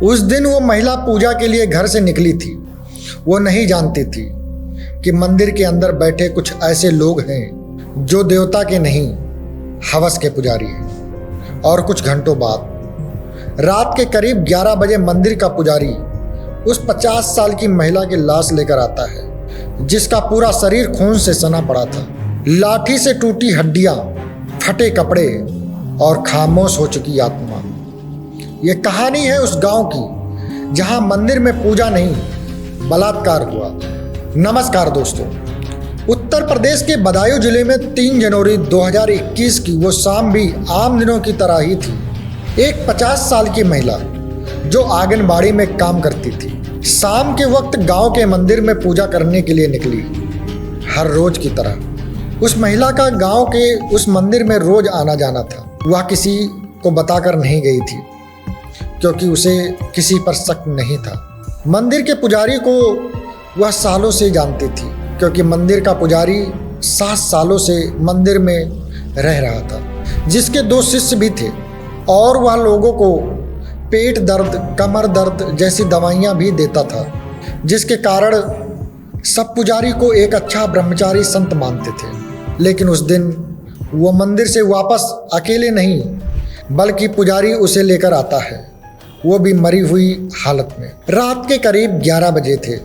उस दिन वो महिला पूजा के लिए घर से निकली थी। वो नहीं जानती थी कि मंदिर के अंदर बैठे कुछ ऐसे लोग हैं जो देवता के नहीं, हवस के पुजारी हैं। और कुछ घंटों बाद रात के करीब 11 बजे मंदिर का पुजारी उस 50 साल की महिला की लाश लेकर आता है, जिसका पूरा शरीर खून से सना पड़ा था। लाठी से टूटी हड्डियां, फटे कपड़े और खामोश हो चुकी आत्मा। ये कहानी है उस गांव की जहां मंदिर में पूजा नहीं, बलात्कार हुआ। नमस्कार दोस्तों, उत्तर प्रदेश के बदायूं जिले में 3 जनवरी 2021 की वो शाम भी आम दिनों की तरह ही थी। एक 50 साल की महिला जो आंगनबाड़ी में काम करती थी, शाम के वक्त गांव के मंदिर में पूजा करने के लिए निकली। हर रोज की तरह उस महिला का गांव के उस मंदिर में रोज आना जाना था। वह किसी को बताकर नहीं गई थी क्योंकि उसे किसी पर शक नहीं था। मंदिर के पुजारी को वह सालों से जानती थी क्योंकि मंदिर का पुजारी 7 सालों से मंदिर में रह रहा था, जिसके 2 शिष्य भी थे। और वह लोगों को पेट दर्द, कमर दर्द जैसी दवाइयाँ भी देता था, जिसके कारण सब पुजारी को एक अच्छा ब्रह्मचारी संत मानते थे। लेकिन उस दिन वो मंदिर से वापस अकेले नहीं, बल्कि पुजारी उसे लेकर आता है, वो भी मरी हुई हालत में। रात के करीब 11 बजे थे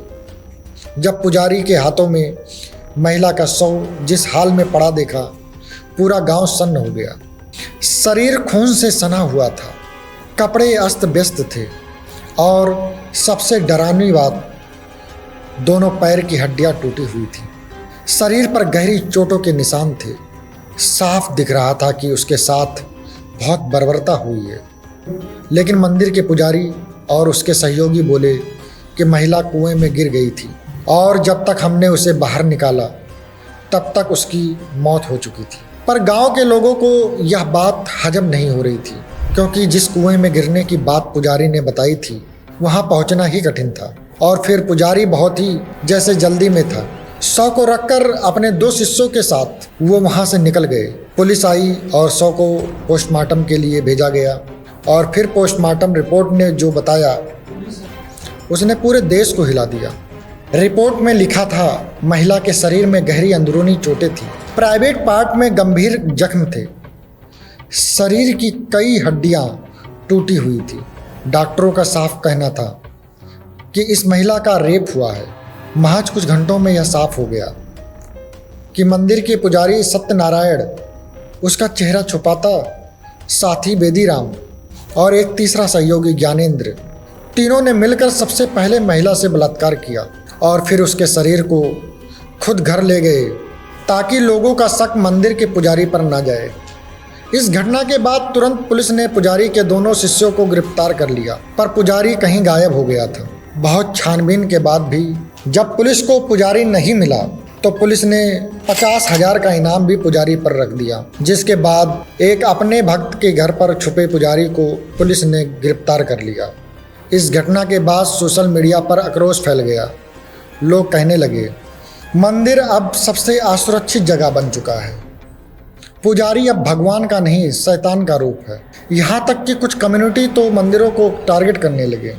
जब पुजारी के हाथों में महिला का शव जिस हाल में पड़ा देखा, पूरा गांव सन्न हो गया। शरीर खून से सना हुआ था, कपड़े अस्त व्यस्त थे और सबसे डरावनी बात, दोनों पैर की हड्डियां टूटी हुई थी। शरीर पर गहरी चोटों के निशान थे। साफ दिख रहा था कि उसके साथ बहुत बर्बरता हुई है। लेकिन मंदिर के पुजारी और उसके सहयोगी बोले कि महिला कुएं में गिर गई थी और जब तक हमने उसे बाहर निकाला तब तक उसकी मौत हो चुकी थी। पर गांव के लोगों को यह बात हजम नहीं हो रही थी, क्योंकि जिस कुएं में गिरने की बात पुजारी ने बताई थी वहां पहुंचना ही कठिन था। और फिर पुजारी बहुत ही जैसे जल्दी में था। शव को रखकर अपने 2 शिष्यों के साथ वो वहां से निकल गए। पुलिस आई और शव को पोस्टमार्टम के लिए भेजा गया। और फिर पोस्टमार्टम रिपोर्ट ने जो बताया उसने पूरे देश को हिला दिया। रिपोर्ट में लिखा था, महिला के शरीर में गहरी अंदरूनी चोटें थी, प्राइवेट पार्ट में गंभीर जख्म थे, शरीर की कई हड्डियां टूटी हुई थी। डॉक्टरों का साफ कहना था कि इस महिला का रेप हुआ है। महज कुछ घंटों में यह साफ हो गया कि मंदिर के पुजारी सत्यनारायण, उसका चेहरा छुपाता साथी बेदीराम और एक तीसरा सहयोगी ज्ञानेंद्र, तीनों ने मिलकर सबसे पहले महिला से बलात्कार किया और फिर उसके शरीर को खुद घर ले गए ताकि लोगों का शक मंदिर के पुजारी पर ना जाए। इस घटना के बाद तुरंत पुलिस ने पुजारी के दोनों शिष्यों को गिरफ्तार कर लिया, पर पुजारी कहीं गायब हो गया था। बहुत छानबीन के बाद भी जब पुलिस को पुजारी नहीं मिला तो पुलिस ने 50,000 का इनाम भी पुजारी पर रख दिया, जिसके बाद एक अपने भक्त के घर पर छुपे पुजारी को पुलिस ने गिरफ्तार कर लिया। इस घटना के बाद सोशल मीडिया पर आक्रोश फैल गया। लोग कहने लगे, मंदिर अब सबसे असुरक्षित जगह बन चुका है, पुजारी अब भगवान का नहीं शैतान का रूप है। यहाँ तक कि कुछ कम्युनिटी तो मंदिरों को टारगेट करने लगे।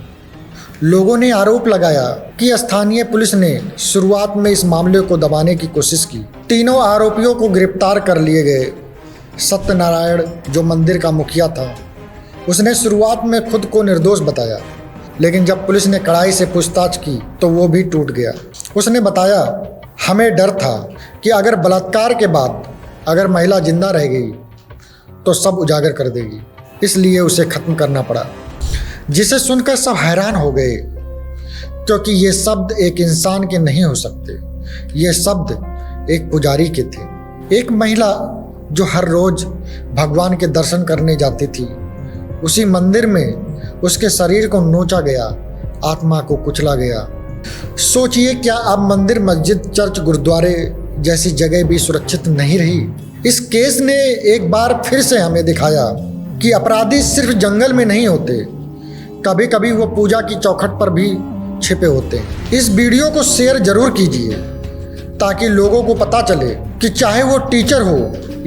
लोगों ने आरोप लगाया कि स्थानीय पुलिस ने शुरुआत में इस मामले को दबाने की कोशिश की। तीनों आरोपियों को गिरफ्तार कर लिए गए। सत्यनारायण, जो मंदिर का मुखिया था, उसने शुरुआत में खुद को निर्दोष बताया, लेकिन जब पुलिस ने कड़ाई से पूछताछ की तो वो भी टूट गया। उसने बताया, हमें डर था कि अगर बलात्कार के बाद अगर महिला जिंदा रह गई तो सब उजागर कर देगी, इसलिए उसे खत्म करना पड़ा। जिसे सुनकर सब हैरान हो गए, क्योंकि ये शब्द एक इंसान के नहीं हो सकते। ये शब्द एक पुजारी के थे। एक महिला जो हर रोज भगवान के दर्शन करने जाती थी, उसी मंदिर में उसके शरीर को नोचा गया, आत्मा को कुचला गया। सोचिए, क्या अब मंदिर, मस्जिद, चर्च, गुरुद्वारे जैसी जगह भी सुरक्षित नहीं रही? इस केस ने एक बार फिर से हमें दिखाया कि अपराधी सिर्फ जंगल में नहीं होते, कभी कभी वो पूजा की चौखट पर भी छिपे होते हैं। इस वीडियो को शेयर जरूर कीजिए ताकि लोगों को पता चले कि चाहे वो टीचर हो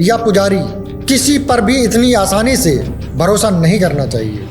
या पुजारी, किसी पर भी इतनी आसानी से भरोसा नहीं करना चाहिए।